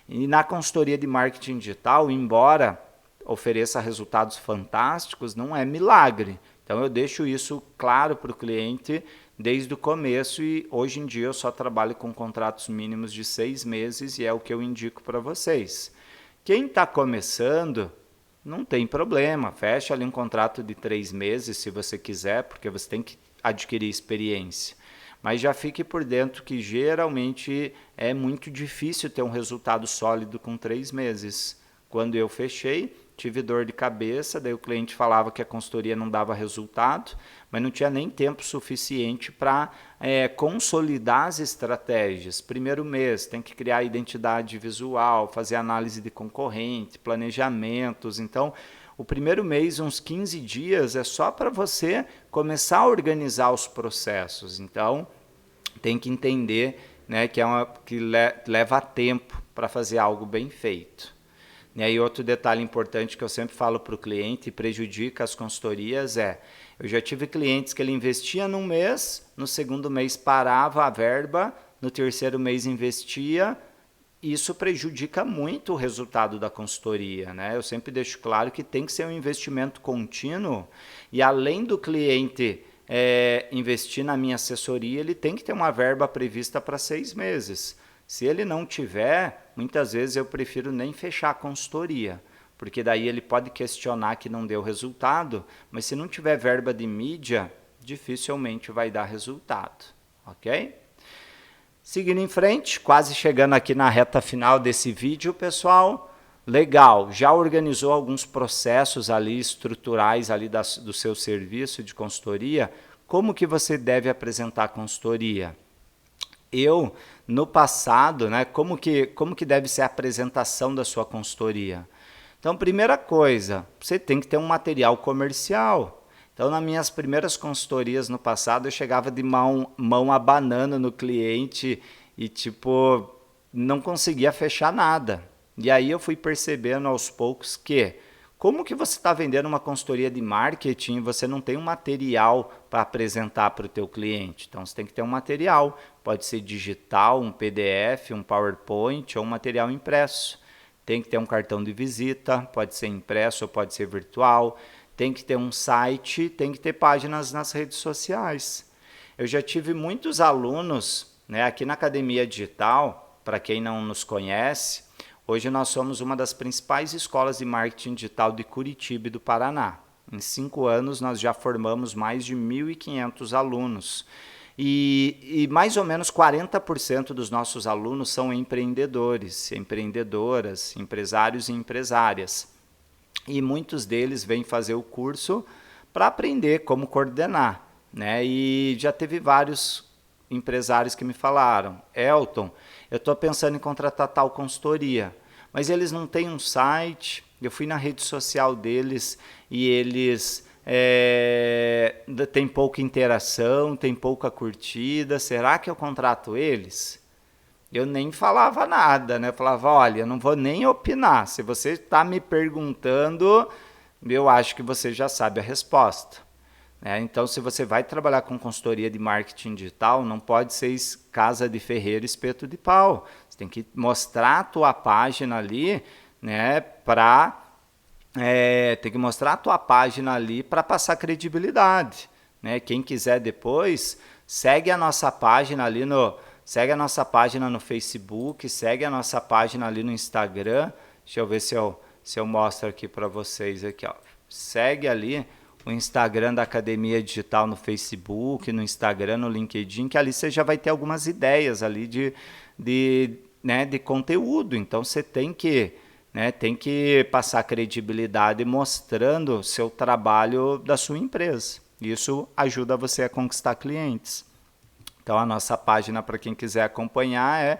E na consultoria de marketing digital, embora ofereça resultados fantásticos, não é milagre. Então eu deixo isso claro para o cliente desde o começo e hoje em dia eu só trabalho com contratos mínimos de 6 meses e é o que eu indico para vocês. Quem está começando, não tem problema, fecha ali um contrato de 3 meses se você quiser, porque você tem que adquirir experiência. Mas já fique por dentro que geralmente é muito difícil ter um resultado sólido com 3 meses. Quando eu fechei, tive dor de cabeça, daí o cliente falava que a consultoria não dava resultado, mas não tinha nem tempo suficiente para consolidar as estratégias. Primeiro mês, tem que criar identidade visual, fazer análise de concorrente, planejamentos. Então, o primeiro mês, uns 15 dias, é só para você começar a organizar os processos. Então, tem que entender, né, que leva tempo para fazer algo bem feito. E aí outro detalhe importante que eu sempre falo para o cliente e prejudica as consultorias eu já tive clientes que ele investia num mês, no segundo mês parava a verba, no terceiro mês investia, e isso prejudica muito o resultado da consultoria, né? Eu sempre deixo claro que tem que ser um investimento contínuo e além do cliente investir na minha assessoria, ele tem que ter uma verba prevista para 6 meses. Se ele não tiver, muitas vezes eu prefiro nem fechar a consultoria, porque daí ele pode questionar que não deu resultado, mas se não tiver verba de mídia, dificilmente vai dar resultado, ok? Seguindo em frente, quase chegando aqui na reta final desse vídeo, pessoal, legal, já organizou alguns processos ali estruturais ali do seu serviço de consultoria, como que você deve apresentar a consultoria? No passado, né, como que deve ser a apresentação da sua consultoria? Então, primeira coisa, você tem que ter um material comercial. Então, nas minhas primeiras consultorias no passado, eu chegava de mão abanando no cliente e, tipo, não conseguia fechar nada. E aí eu fui percebendo aos poucos que como que você está vendendo uma consultoria de marketing e você não tem um material para apresentar para o teu cliente? Então, você tem que ter um material. Pode ser digital, um PDF, um PowerPoint ou um material impresso. Tem que ter um cartão de visita, pode ser impresso ou pode ser virtual. Tem que ter um site, tem que ter páginas nas redes sociais. Eu já tive muitos alunos, né, aqui na Academia Digital, para quem não nos conhece, hoje nós somos uma das principais escolas de marketing digital de Curitiba e do Paraná. Em 5 anos nós já formamos mais de 1.500 alunos. E mais ou menos 40% dos nossos alunos são empreendedores, empreendedoras, empresários e empresárias. E muitos deles vêm fazer o curso para aprender como coordenar, né? E já teve vários empresários que me falaram, Elton, eu estou pensando em contratar tal consultoria, mas eles não têm um site, eu fui na rede social deles e eles tem pouca interação, tem pouca curtida, será que eu contrato eles? Eu nem falava nada, né? Eu falava, olha, eu não vou nem opinar, se você está me perguntando, eu acho que você já sabe a resposta. Então, se você vai trabalhar com consultoria de marketing digital, não pode ser casa de ferreiro, espeto de pau. Você tem que mostrar a tua página ali, né, tem que mostrar a tua página ali para passar credibilidade, né? Quem quiser depois, segue a nossa página ali segue a nossa página no Facebook, segue a nossa página ali no Instagram. Deixa eu ver se eu mostro aqui para vocês aqui, ó. Segue ali o Instagram da Academia Digital no Facebook, no Instagram, no LinkedIn, que ali você já vai ter algumas ideias ali de conteúdo. Então você tem que passar credibilidade mostrando o seu trabalho da sua empresa. Isso ajuda você a conquistar clientes. Então a nossa página, para quem quiser acompanhar, é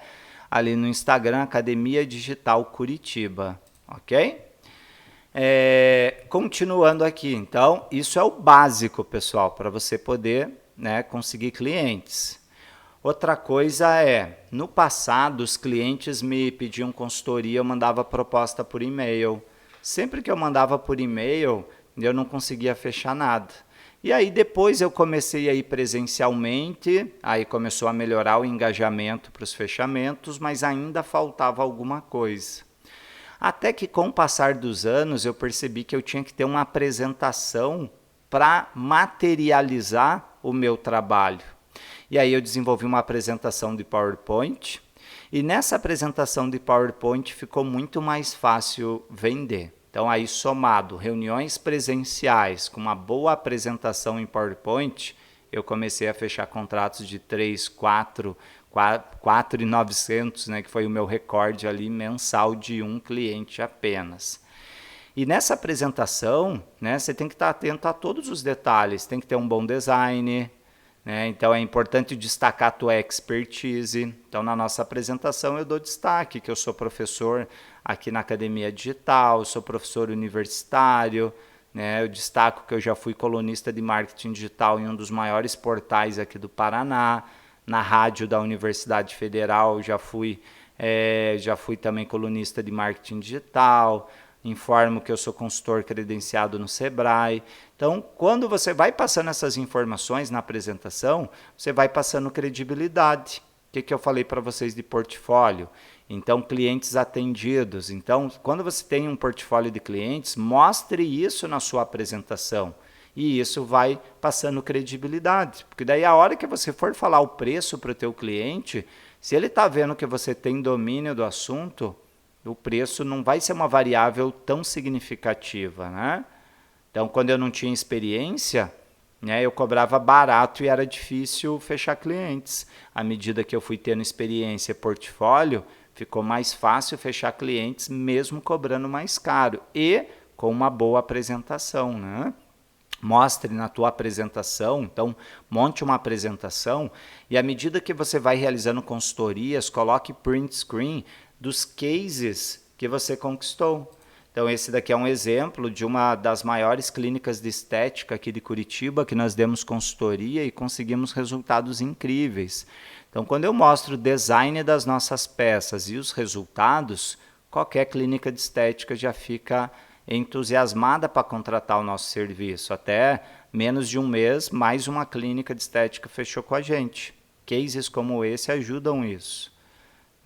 ali no Instagram, Academia Digital Curitiba. ok? Continuando aqui, então, isso é o básico, pessoal, para você poder, né, conseguir clientes. Outra coisa é, no passado, os clientes me pediam consultoria, eu mandava proposta por e-mail. Sempre que eu mandava por e-mail, eu não conseguia fechar nada. E aí depois eu comecei a ir presencialmente, aí começou a melhorar o engajamento para os fechamentos, mas ainda faltava alguma coisa. Até que com o passar dos anos eu percebi que eu tinha que ter uma apresentação para materializar o meu trabalho. E aí eu desenvolvi uma apresentação de PowerPoint, e nessa apresentação de PowerPoint ficou muito mais fácil vender. Então aí somado reuniões presenciais com uma boa apresentação em PowerPoint, eu comecei a fechar contratos de 3, 4.900, né, que foi o meu recorde ali mensal de um cliente apenas. E nessa apresentação, né, você tem que estar atento a todos os detalhes, tem que ter um bom design, né? Então é importante destacar a tua expertise. Então na nossa apresentação eu dou destaque que eu sou professor aqui na Academia Digital, sou professor universitário, né? Eu destaco que eu já fui colunista de marketing digital em um dos maiores portais aqui do Paraná, na rádio da Universidade Federal já fui também colunista de marketing digital, informo que eu sou consultor credenciado no Sebrae. Então, quando você vai passando essas informações na apresentação, você vai passando credibilidade. O que eu falei para vocês de portfólio? Então, clientes atendidos. Então, quando você tem um portfólio de clientes, mostre isso na sua apresentação. E isso vai passando credibilidade. Porque daí a hora que você for falar o preço para o teu cliente, se ele está vendo que você tem domínio do assunto, o preço não vai ser uma variável tão significativa, né? Então, quando eu não tinha experiência, né, eu cobrava barato e era difícil fechar clientes. À medida que eu fui tendo experiência e portfólio, ficou mais fácil fechar clientes mesmo cobrando mais caro e com uma boa apresentação, né? Mostre na tua apresentação, então monte uma apresentação e à medida que você vai realizando consultorias, coloque print screen dos cases que você conquistou. Então esse daqui é um exemplo de uma das maiores clínicas de estética aqui de Curitiba, que nós demos consultoria e conseguimos resultados incríveis. Então quando eu mostro o design das nossas peças e os resultados, qualquer clínica de estética já fica entusiasmada para contratar o nosso serviço. Até menos de um mês, mais uma clínica de estética fechou com a gente. Cases como esse ajudam isso,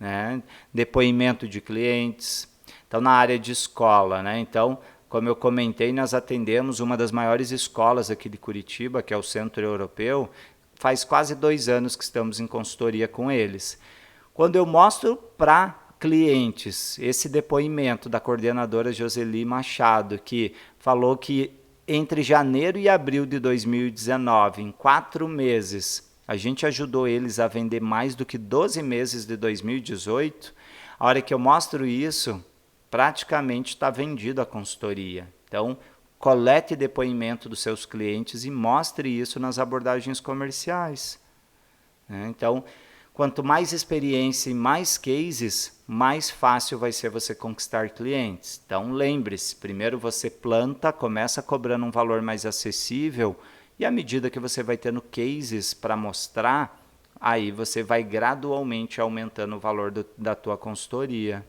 né? Depoimento de clientes. Então, na área de escola, né? Então, como eu comentei, nós atendemos uma das maiores escolas aqui de Curitiba, que é o Centro Europeu. Faz quase 2 anos que estamos em consultoria com eles. Quando eu mostro para clientes esse depoimento da coordenadora Joseli Machado, que falou que entre janeiro e abril de 2019, em 4 meses, a gente ajudou eles a vender mais do que 12 meses de 2018, a hora que eu mostro isso, praticamente está vendida a consultoria. Então, colete depoimento dos seus clientes e mostre isso nas abordagens comerciais. Então, quanto mais experiência e mais cases, mais fácil vai ser você conquistar clientes. Então lembre-se, primeiro você planta, começa cobrando um valor mais acessível e à medida que você vai tendo cases para mostrar, aí você vai gradualmente aumentando o valor da tua consultoria.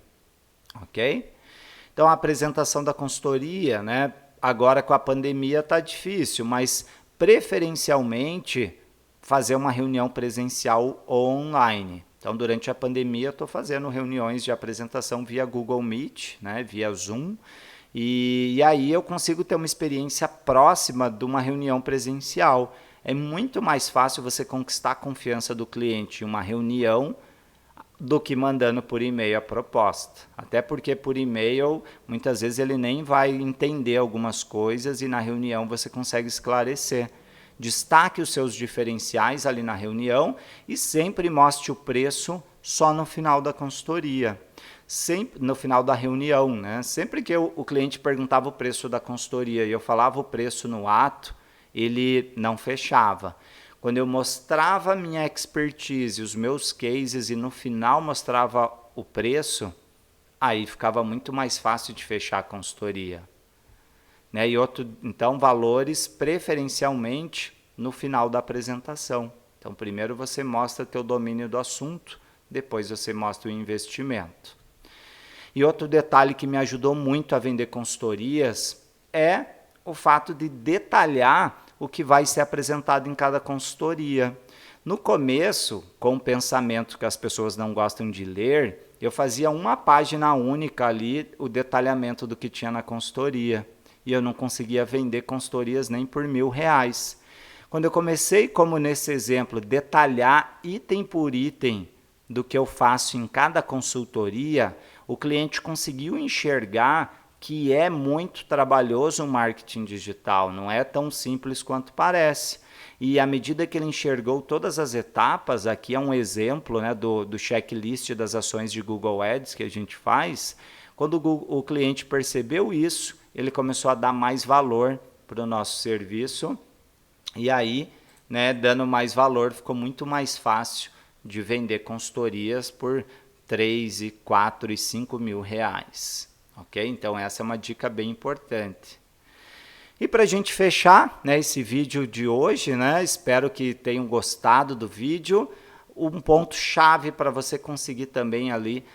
Ok? Então a apresentação da consultoria, né? Agora com a pandemia está difícil, mas preferencialmente fazer uma reunião presencial ou online. Então, durante a pandemia, eu estou fazendo reuniões de apresentação via Google Meet, né, via Zoom, e aí eu consigo ter uma experiência próxima de uma reunião presencial. É muito mais fácil você conquistar a confiança do cliente em uma reunião do que mandando por e-mail a proposta. Até porque por e-mail, muitas vezes ele nem vai entender algumas coisas e na reunião você consegue esclarecer. Destaque os seus diferenciais ali na reunião e sempre mostre o preço só no final da consultoria. Sempre no final da reunião, né? Sempre que o cliente perguntava o preço da consultoria e eu falava o preço no ato, ele não fechava. Quando eu mostrava a minha expertise, os meus cases e no final mostrava o preço, aí ficava muito mais fácil de fechar a consultoria. Né? E outro, então, valores preferencialmente no final da apresentação. Então, primeiro você mostra teu domínio do assunto, depois você mostra o investimento. E outro detalhe que me ajudou muito a vender consultorias é o fato de detalhar o que vai ser apresentado em cada consultoria. No começo, com o pensamento que as pessoas não gostam de ler, eu fazia uma página única ali, o detalhamento do que tinha na consultoria. E eu não conseguia vender consultorias nem por R$1.000. Quando eu comecei, como nesse exemplo, detalhar item por item do que eu faço em cada consultoria, o cliente conseguiu enxergar que é muito trabalhoso o marketing digital, não é tão simples quanto parece. E à medida que ele enxergou todas as etapas, aqui é um exemplo, né, do checklist das ações de Google Ads que a gente faz, quando o cliente percebeu isso, ele começou a dar mais valor para o nosso serviço e aí, né, dando mais valor, ficou muito mais fácil de vender consultorias por 3, 4 e 5 mil reais. Ok? Então essa é uma dica bem importante. E para a gente fechar, né, esse vídeo de hoje, né, espero que tenham gostado do vídeo. Um ponto-chave para você conseguir também ali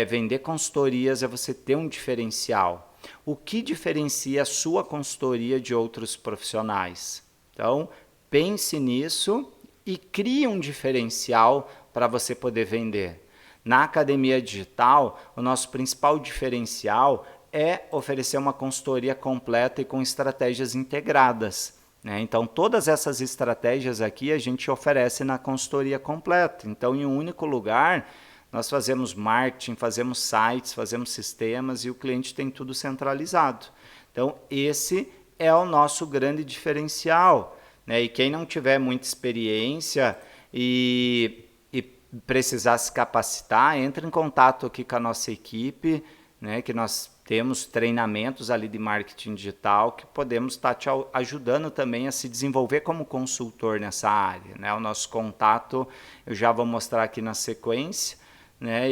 vender consultorias é você ter um diferencial. O que diferencia a sua consultoria de outros profissionais? Então, pense nisso e crie um diferencial para você poder vender. Na academia digital, o nosso principal diferencial é oferecer uma consultoria completa e com estratégias integradas. Né? Então, todas essas estratégias aqui a gente oferece na consultoria completa. Então, em um único lugar, nós fazemos marketing, fazemos sites, fazemos sistemas e o cliente tem tudo centralizado. Então, esse é o nosso grande diferencial. Né? E quem não tiver muita experiência e precisar se capacitar, entre em contato aqui com a nossa equipe, né, que nós temos treinamentos ali de marketing digital que podemos estar te ajudando também a se desenvolver como consultor nessa área. Né? O nosso contato eu já vou mostrar aqui na sequência, né?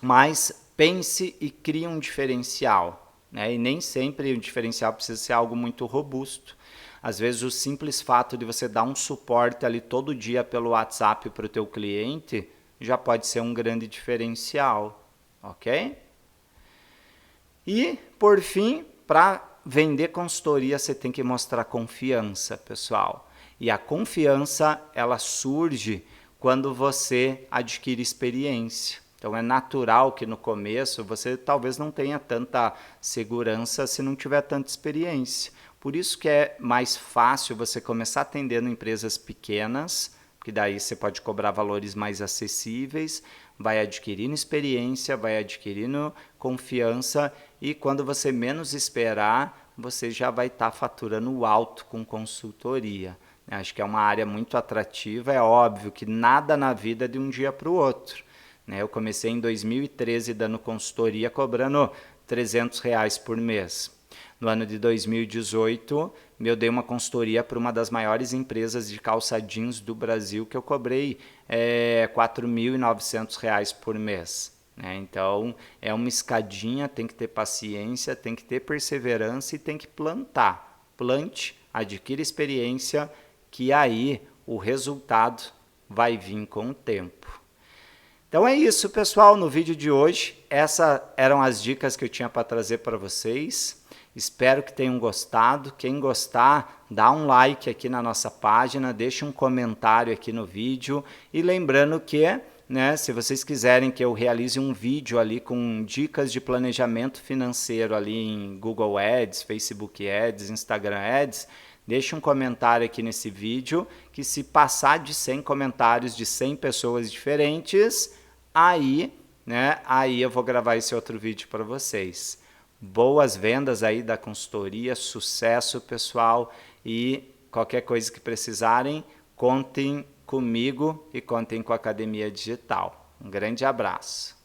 Mas pense e crie um diferencial. Né? E nem sempre o diferencial precisa ser algo muito robusto. Às vezes o simples fato de você dar um suporte ali todo dia pelo WhatsApp para o teu cliente já pode ser um grande diferencial, ok? E, por fim, para vender consultoria você tem que mostrar confiança, pessoal. E a confiança, ela surge quando você adquire experiência. Então é natural que no começo você talvez não tenha tanta segurança se não tiver tanta experiência. Por isso que é mais fácil você começar atendendo empresas pequenas, que daí você pode cobrar valores mais acessíveis, vai adquirindo experiência, vai adquirindo confiança e quando você menos esperar, você já vai estar faturando alto com consultoria. Acho que é uma área muito atrativa, é óbvio que nada na vida é de um dia para o outro. Eu comecei em 2013 dando consultoria, cobrando R$300 por mês. No ano de 2018, eu dei uma consultoria para uma das maiores empresas de calça jeans do Brasil, que eu cobrei R$4.900 por mês. Então, é uma escadinha, tem que ter paciência, tem que ter perseverança e tem que plantar. Plante, adquira experiência, que aí o resultado vai vir com o tempo. Então é isso, pessoal, no vídeo de hoje. Essas eram as dicas que eu tinha para trazer para vocês. Espero que tenham gostado. Quem gostar, dá um like aqui na nossa página, deixa um comentário aqui no vídeo. E lembrando que, né, se vocês quiserem que eu realize um vídeo ali com dicas de planejamento financeiro ali em Google Ads, Facebook Ads, Instagram Ads, deixa um comentário aqui nesse vídeo, que se passar de 100 comentários de 100 pessoas diferentes, aí eu vou gravar esse outro vídeo para vocês. Boas vendas aí da consultoria, sucesso, pessoal, e qualquer coisa que precisarem, contem comigo e contem com a Academia Digital. Um grande abraço.